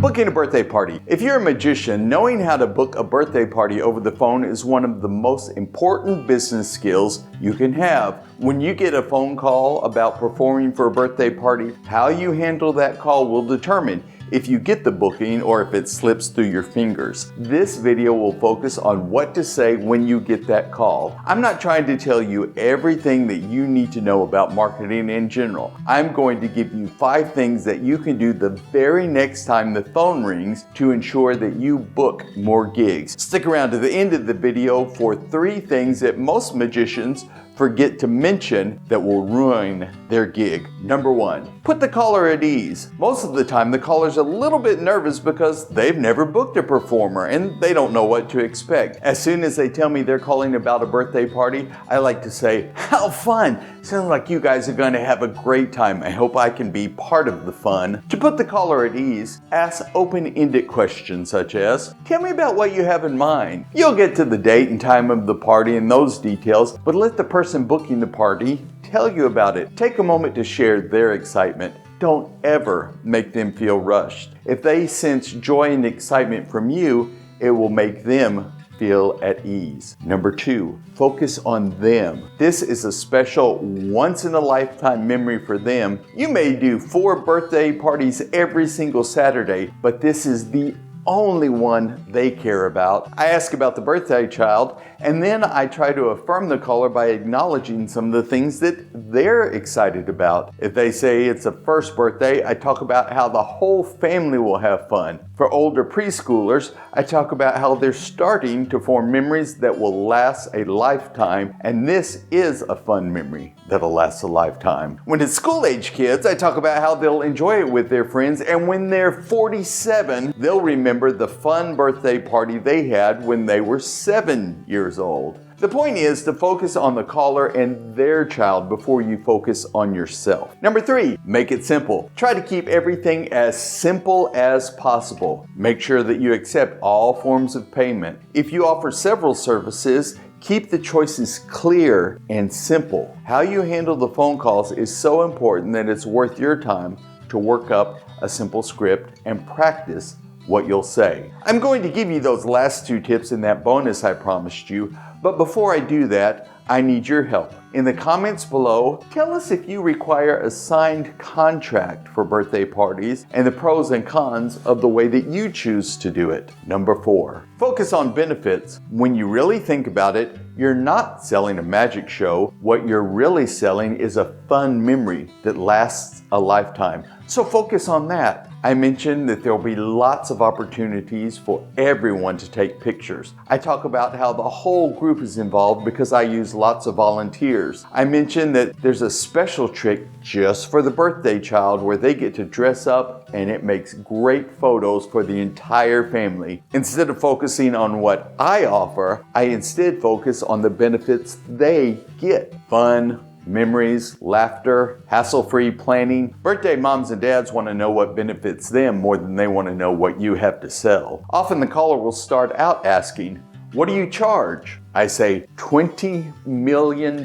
Booking a birthday party. If you're a magician, knowing how to book a birthday party over the phone is one of the most important business skills you can have. When you get a phone call about performing for a birthday party, how you handle that call will determine if you get the booking or if it slips through your fingers. This video will focus on what to say when you get that call. I'm not trying to tell you everything that you need to know about marketing in general. I'm going to give you 5 things that you can do the very next time the phone rings to ensure that you book more gigs. Stick around to the end of the video for 3 things that most magicians forget to mention that will ruin their gig. Number 1, put the caller at ease. Most of the time the caller's a little bit nervous because they've never booked a performer and they don't know what to expect. As soon as they tell me they're calling about a birthday party, I like to say, "How fun! Sounds like you guys are going to have a great time. I hope I can be part of the fun." To put the caller at ease, ask open-ended questions such as, "Tell me about what you have in mind." You'll get to the date and time of the party and those details, but let the person booking the party tell you about it. Take a moment to share their excitement. Don't ever make them feel rushed. If they sense joy and excitement from you, it will make them feel at ease. Number 2, focus on them. This is a special once-in-a-lifetime memory for them. You may do 4 birthday parties every single Saturday, but this is the only one they care about. I ask about the birthday child, and then I try to affirm the caller by acknowledging some of the things that they're excited about. If they say it's a first birthday, I talk about how the whole family will have fun. For older preschoolers, I talk about how they're starting to form memories that will last a lifetime, and this is a fun memory that'll last a lifetime. When it's school-age kids, I talk about how they'll enjoy it with their friends, and when they're 47, they'll remember the fun birthday party they had when they were 7 years old. The point is to focus on the caller and their child before you focus on yourself. Number 3, make it simple. Try to keep everything as simple as possible. Make sure that you accept all forms of payment. If you offer several services, keep the choices clear and simple. How you handle the phone calls is so important that it's worth your time to work up a simple script and practice what you'll say. I'm going to give you those last 2 tips in that bonus I promised you, but before I do that, I need your help. In the comments below, tell us if you require a signed contract for birthday parties and the pros and cons of the way that you choose to do it. Number 4, focus on benefits. When you really think about it, you're not selling a magic show. What you're really selling is a fun memory that lasts a lifetime. So focus on that. I mentioned that there'll be lots of opportunities for everyone to take pictures. I talk about how the whole group is involved because I use lots of volunteers. I mentioned that there's a special trick just for the birthday child where they get to dress up and it makes great photos for the entire family. Instead of focusing on what I offer, I instead focus on the benefits they get. Fun, memories, laughter, hassle-free planning. Birthday moms and dads want to know what benefits them more than they want to know what you have to sell. Often the caller will start out asking, "What do you charge?" I say, $20 million.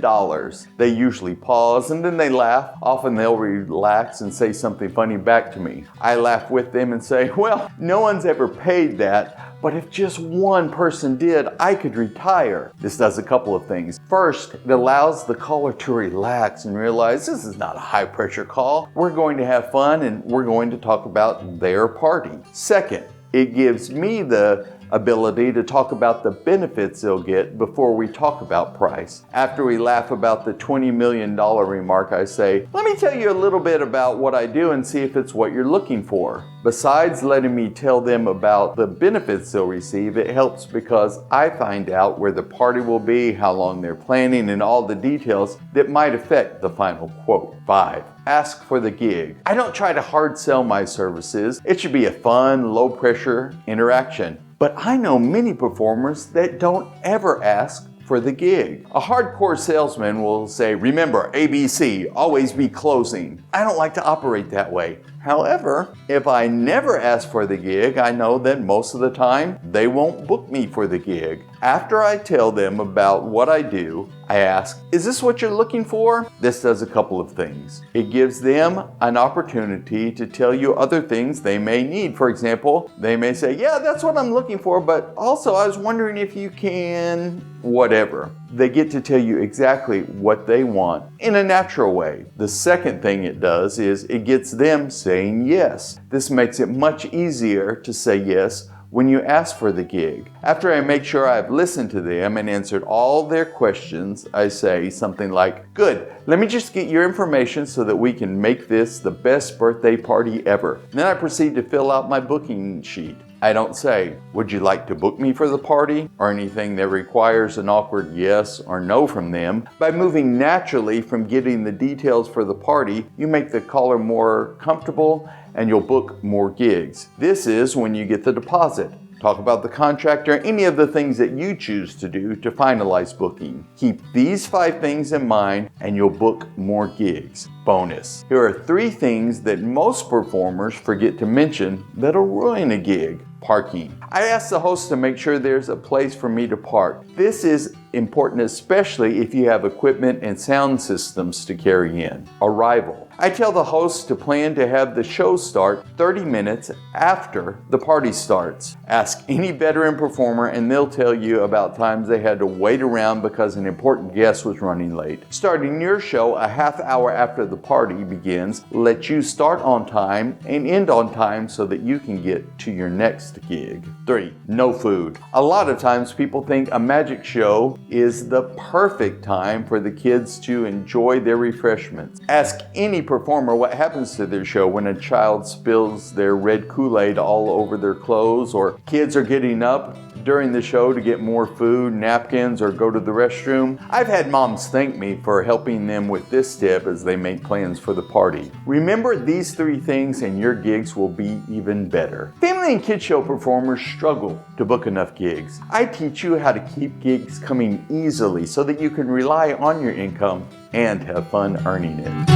They usually pause and then they laugh. Often they'll relax and say something funny back to me. I laugh with them and say, "Well, no one's ever paid that, but if just one person did, I could retire." This does a couple of things. First, it allows the caller to relax and realize this is not a high-pressure call. We're going to have fun and we're going to talk about their party. Second, it gives me the ability to talk about the benefits they'll get before we talk about price. After we laugh about the $20 million remark, I say, "Let me tell you a little bit about what I do and see if it's what you're looking for." Besides letting me tell them about the benefits they'll receive, it helps because I find out where the party will be, how long they're planning, and all the details that might affect the final quote. 5, ask for the gig. I don't try to hard sell my services. It should be a fun, low-pressure interaction. But I know many performers that don't ever ask for the gig. A hardcore salesman will say, "Remember, ABC, always be closing." I don't like to operate that way. However, if I never ask for the gig, I know that most of the time they won't book me for the gig. After I tell them about what I do, I ask, is this what you're looking for? This does a couple of things. It gives them an opportunity to tell you other things they may need. For example, they may say, yeah, that's what I'm looking for, but also I was wondering if you can, whatever. They get to tell you exactly what they want in a natural way. The second thing it does is it gets them saying yes. This makes it much easier to say yes when you ask for the gig. After I make sure I've listened to them and answered all their questions, I say something like, good, let me just get your information so that we can make this the best birthday party ever. Then I proceed to fill out my booking sheet. I don't say, would you like to book me for the party? Or anything that requires an awkward yes or no from them. By moving naturally from getting the details for the party, you make the caller more comfortable and you'll book more gigs. This is when you get the deposit. Talk about the contract or any of the things that you choose to do to finalize booking. Keep these 5 things in mind and you'll book more gigs. Bonus. Here are 3 things that most performers forget to mention that'll ruin a gig. Parking. I ask the host to make sure there's a place for me to park. This is important especially if you have equipment and sound systems to carry in. Arrival. I tell the host to plan to have the show start 30 minutes after the party starts. Ask any veteran performer and they'll tell you about times they had to wait around because an important guest was running late. Starting your show a half hour after the party begins lets you start on time and end on time so that you can get to your next gig. 3. No food. A lot of times people think a magic show is the perfect time for the kids to enjoy their refreshments. Ask any performer what happens to their show when a child spills their red Kool-Aid all over their clothes, or kids are getting up during the show to get more food, napkins, or go to the restroom. I've had moms thank me for helping them with this tip as they make plans for the party. Remember these 3 things and your gigs will be even better. Family and kids show performers struggle to book enough gigs. I teach you how to keep gigs coming easily so that you can rely on your income and have fun earning it.